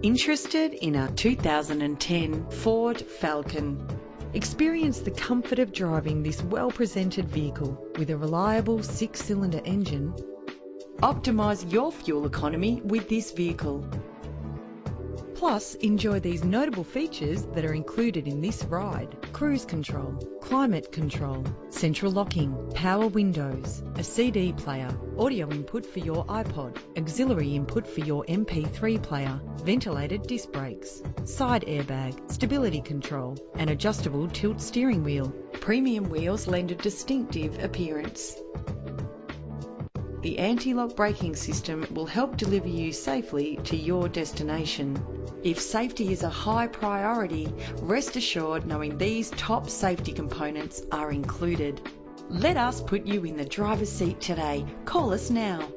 Interested in our 2010 Ford Falcon? Experience the comfort of driving this well-presented vehicle with a reliable 6-cylinder engine. Optimise your fuel economy with this vehicle. Plus, enjoy these notable features that are included in this ride: cruise control, climate control, central locking, power windows, a CD player, audio input for your iPod, auxiliary input for your MP3 player, ventilated disc brakes, side airbag, stability control, and adjustable tilt steering wheel. Premium wheels lend a distinctive appearance. The anti-lock braking system will help deliver you safely to your destination. If safety is a high priority, rest assured knowing these top safety components are included. Let us put you in the driver's seat today. Call us now.